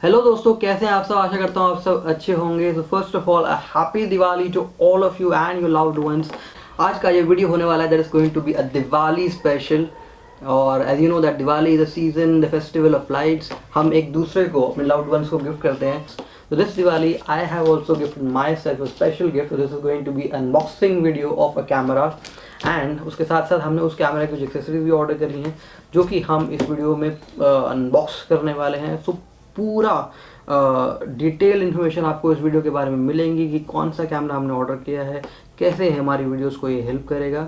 Hello दोस्तों, कैसे हैं आप सब। आशा करता हूँ आप सब अच्छे होंगे। तो first of all happy Diwali to all of you and your loved ones. आज का ये वीडियो होने वाला है that is going to be a Diwali special. और as you know that Diwali is the season, the festival of lights. हम एक दूसरे को, अपने लव्ड वंस को गिफ्ट करते हैं। So this Diwali I have also gifted myself a special gift. So this is going to be unboxing video of a camera and उसके साथ साथ हमने उस कैमरा की कुछ एक्सेसरीज भी ऑर्डर करी हैं जो कि हम इस वीडियो में अनबॉक्स करने वाले हैं। सो पूरा डिटेल इन्फॉर्मेशन आपको इस वीडियो के बारे में मिलेंगी कि कौन सा कैमरा हमने ऑर्डर किया है, कैसे हमारी वीडियोस को ये हेल्प करेगा।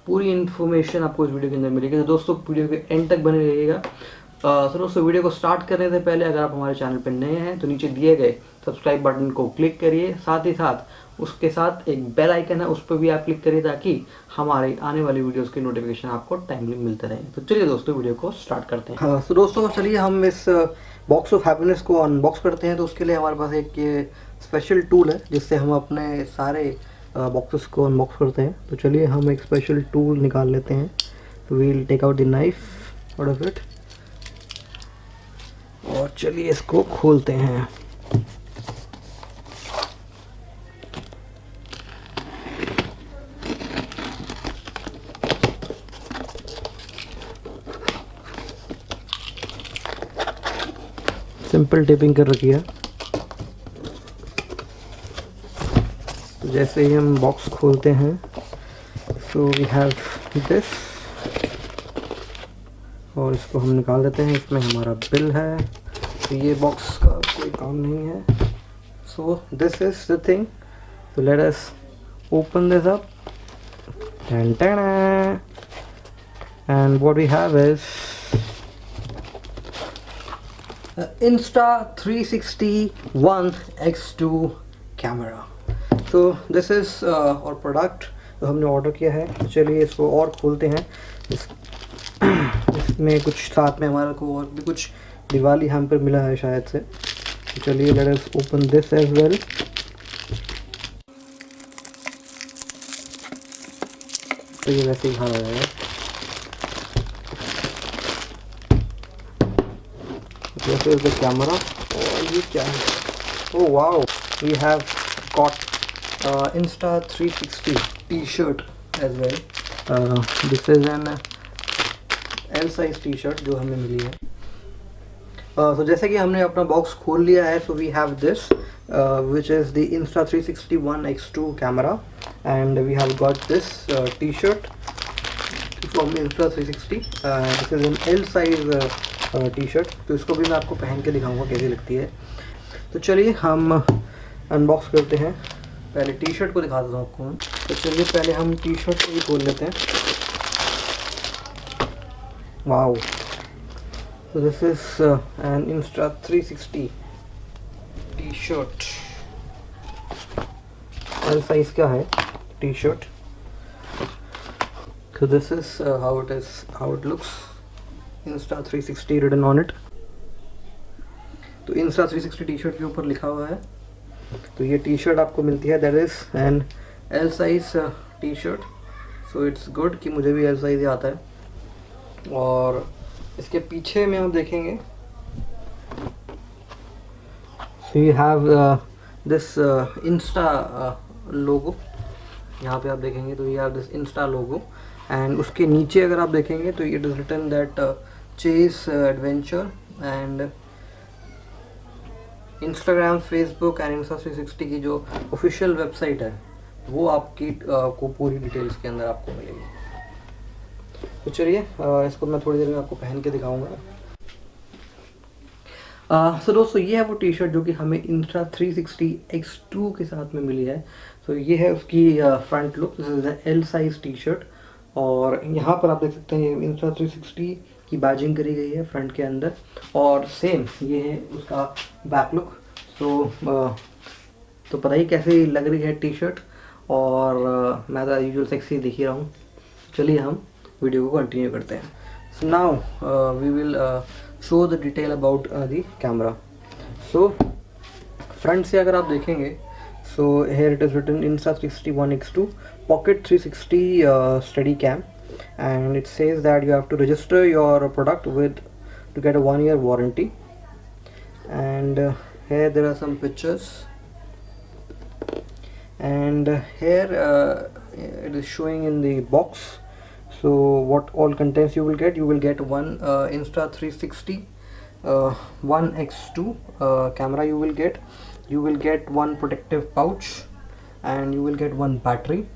पूरी इन्फॉर्मेशन आपको इस वीडियो के अंदर मिलेगी। तो दोस्तों वीडियो के एंड तक बने रहिएगा। तो दोस्तों वीडियो को स्टार्ट करने से पहले अगर आप हमारे चैनल पर नए हैं तो नीचे दिए गए सब्सक्राइब बटन को क्लिक करिए। साथ ही साथ उसके साथ एक बेल आइकन है, उस पर भी आप क्लिक करिए ताकि हमारे आने वाली वीडियोस की नोटिफिकेशन आपको टाइमली मिलते रहे। तो चलिए दोस्तों वीडियो को स्टार्ट करते हैं। हाँ, तो दोस्तों चलिए हम इस बॉक्स ऑफ हैप्पीनेस को अनबॉक्स करते हैं। तो उसके लिए हमारे पास एक ये स्पेशल टूल है जिससे हम अपने सारे बॉक्सेस को अनबॉक्स करते हैं। तो चलिए हम एक स्पेशल टूल निकाल लेते हैं। तो we'll take out the knife out of it और चलिए इसको खोलते हैं। सिंपल टेपिंग कर रखी है। तो जैसे ही हम बॉक्स खोलते हैं सो वी हैव दिस और इसको हम निकाल देते हैं। इसमें हमारा बिल है। तो ये बॉक्स का कोई काम नहीं है। So this is the thing. तो let us open this up and what we have is Insta 360 One X2 camera. तो दिस इज़ और प्रोडक्ट जो हमने ऑर्डर किया है। तो चलिए इसको और खोलते हैं। इसमें कुछ साथ में हमारे को और भी कुछ दिवाली हम पर मिला है शायद से। तो चलिए let us open this as well. तो ये वैसे ही खाना है। This is the camera. और ये क्या है? Oh wow! We have got Insta 360 T-shirt as well. This is an L size T-shirt जो हमें मिली है। So जैसे कि हमने अपना बॉक्स खोल लिया है, so we have this which is the Insta 360 One X2 camera and we have got this T-shirt from Insta 360. This is an L size T shirt. तो इसको भी मैं आपको पहन के दिखाऊंगा कैसी लगती है। तो चलिए हम अनबॉक्स करते हैं। पहले टी शर्ट को दिखा देता हूँ आपको। तो चलिए पहले हम टी शर्ट को भी खोल लेते हैं। वाओ! तो this is an Insta 360 T shirt. L size का है T shirt. So this is how it looks. Insta 360 written on it. तो Insta 360 टी शर्ट के ऊपर लिखा हुआ है। तो ये टी शर्ट आपको मिलती है that is an L size T shirt. So it's good कि मुझे भी एल साइज ही आता है। और इसके पीछे में आप देखेंगे so you have this Insta logo. यहाँ पे आप देखेंगे तो you have this Insta logo and उसके नीचे अगर आप देखेंगे तो it is written that chase adventure and Instagram, Facebook and Insta 360 की जो ऑफिशियल वेबसाइट है वो आपकी को पूरी डिटेल्स के अंदर आपको मिलेगी। तो चलिए इसको मैं थोड़ी देर में आपको पहन के दिखाऊंगा। सो दोस्तों ये है वो टी शर्ट जो कि हमें इंस्टा 360 X2 के साथ में मिली है। तो ये है उसकी front look. This is L size T shirt और यहाँ पर आप देख सकते हैं इंस्टा 360 की बैजिंग करी गई है फ्रंट के अंदर। और सेम ये है उसका बैक लुक। तो पता ही कैसी लग रही है टी शर्ट। और मैं तो यूजुअल सेक्सी दिख ही रहा हूँ। चलिए हम वीडियो को कंटिन्यू करते हैं। So now we will show the detail about the camera. So front से अगर आप देखेंगे so here it is written Insta 360 One X2 Pocket 360 steady cam and it says that you have to register your product with to get a 1-year warranty and here there are some pictures, and here it is showing in the box. So what all contents you will get? You will get one Insta 360 one X2 camera. You will get one protective pouch, and you will get one battery,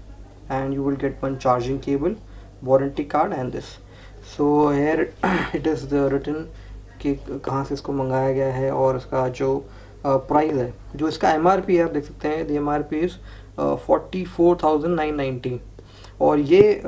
and you will get one charging cable, warranty card, and this. So here it is the written कि कहाँ से इसको मंगाया गया है और इसका जो प्राइस है, जो इसका MRP है, आप देख सकते हैं द MRP इज़ 44,990, और ये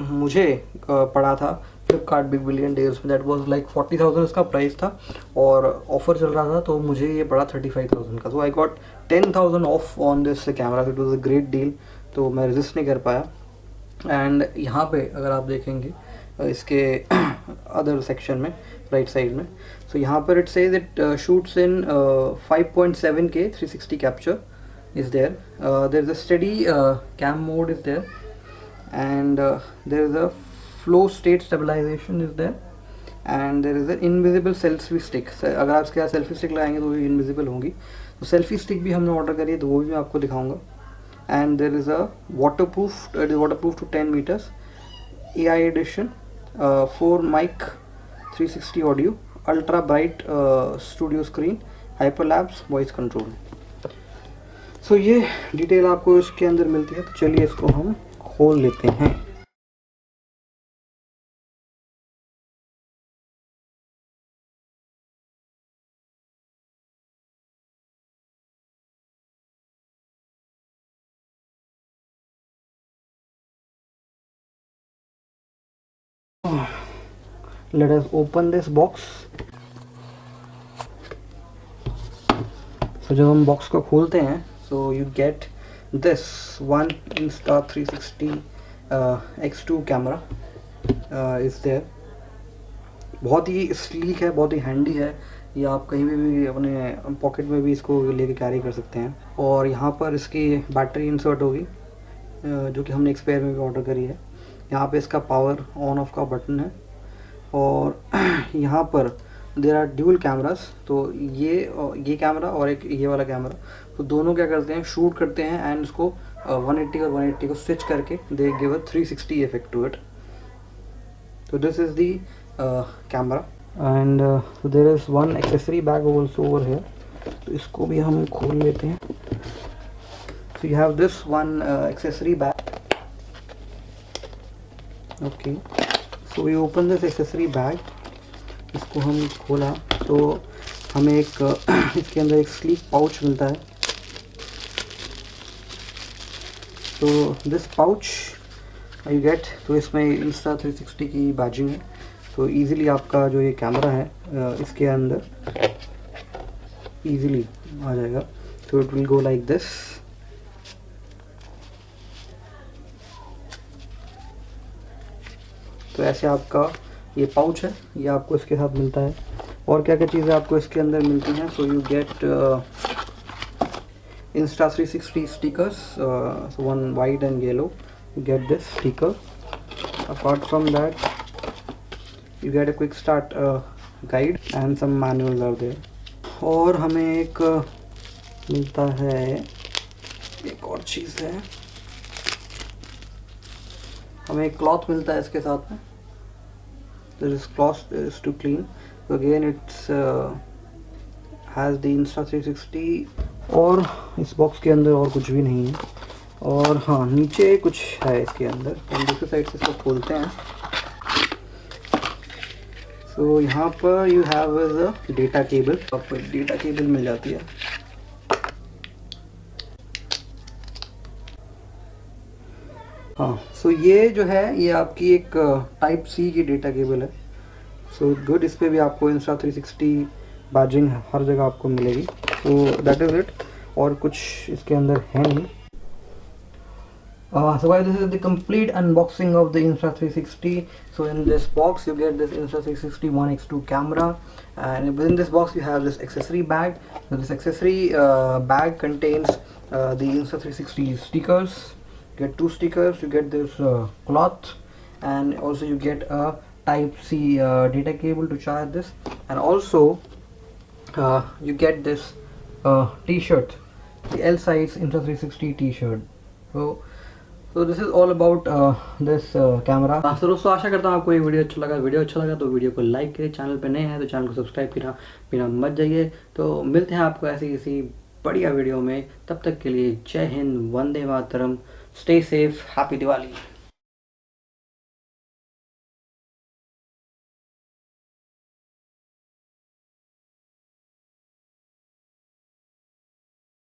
मुझे पड़ा था फ्लिपकार्ट बिग बिलियन डेज में, दैट वाज लाइक 40,000 इसका प्राइस था, और ऑफर चल रहा था तो मुझे ये पड़ा 35,000 का. So I got 10,000 off on this camera. It was a great deal, तो मैं रेजिस्ट नहीं कर पाया. एंड यहाँ पे अगर आप देखेंगे इसके अदर सेक्शन में राइट साइड में, सो यहाँ पर it says it shoots in 5.7K 360 capture is there. There is a steady cam mode is there, and there is a flow state stabilization is there, and there is an invisible selfie stick. अगर आप इसके साथ selfie stick लगाएंगे तो वो invisible होंगी. तो selfie stick भी हमने ऑर्डर करी है, तो वो भी मैं आपको दिखाऊंगा. And there is a waterproof, it is waterproof to 10 meters, AI edition, 4 mic, 360 audio, ultra bright studio screen, hyperlapse, voice control. सो ये डिटेल आपको इसके अंदर मिलती है. तो चलिए इसको हम खोल लेते हैं. Late us open this box. तो जब हम बॉक्स को खोलते हैं, so you get this one Insta 360 X2 camera is there. बहुत ही स्लीक है, बहुत ही हैंडी है. ये आप कहीं भी अपने पॉकेट में भी इसको लेके कैरी कर सकते हैं. और यहाँ पर इसकी बैटरी इंसर्ट होगी, जो कि हमने एक्सपेयर में भी ऑर्डर करी है. यहाँ पे इसका पावर ऑन ऑफ का बटन है, और यहाँ पर देर आर ड्यूल कैमरास. तो ये कैमरा और एक ये वाला कैमरा, तो दोनों क्या करते हैं, शूट करते हैं, एंड इसको 180 और 180 को स्विच करके they give a 360 effect to it. तो this is the camera. And there is one accessory bag also over here. तो इसको भी हम खोल लेते हैं. So you have this one accessory bag. Okay, so we open this accessory bag. इसको हम खोला तो हमें एक इसके अंदर एक स्लीक पाउच मिलता है. तो दिस पाउच यू गेट, तो इसमें इंस्टा 360 की बैजिंग है. तो इजीली आपका जो ये कैमरा है इसके अंदर इजीली आ जाएगा. तो it will go like this. तो ऐसे आपका ये पाउच है, ये आपको इसके साथ मिलता है. और क्या क्या चीज़ें आपको इसके अंदर मिलती हैं. So you get Insta 360 stickers, so one white and yellow. You get this sticker. Apart from that, you get a quick start guide and some manuals are there. और हमें एक मिलता है, एक और चीज़ है, हमें एक क्लॉथ मिलता है इसके साथ में. This cloth is to clean. So again it's has the Insta 360. और इस बॉक्स के अंदर और कुछ भी नहीं है. और हाँ, नीचे कुछ है इसके अंदर. हम दूसरी साइड से इसको खोलते हैं. सो यहाँ पर you have a data cable. आपको एक डेटा केबल मिल जाती है. हाँ, सो ये जो है ये आपकी एक टाइप सी की डेटा केबल है. सो गुड, इस पर भी आपको Insta 360 बैजिंग हर जगह आपको मिलेगी. So that is it. और कुछ इसके अंदर है नहीं. So guys, this is the complete unboxing of the Insta 360. So in this box you get this Insta 360 One X2 camera, and within this box you have this accessory bag. So this accessory bag contains the Insta 360 stickers. You get 2 stickers, you get this cloth, and also you get a type C data cable to charge this. And also you get this t-shirt, the L size Insta 360 t-shirt. So this is all about this camera. So दोस्तों आशा करता हूँ आपको ये video अच्छा लगा तो video को like करें, चैनल पे नए हैं तो चैनल को सब्सक्राइब बिना मत जाइए। तो मिलते हैं आपको ऐसी किसी बढ़िया वीडियो में, तब तक के लिए जय Hind, Vande Mataram, stay safe, happy Diwali.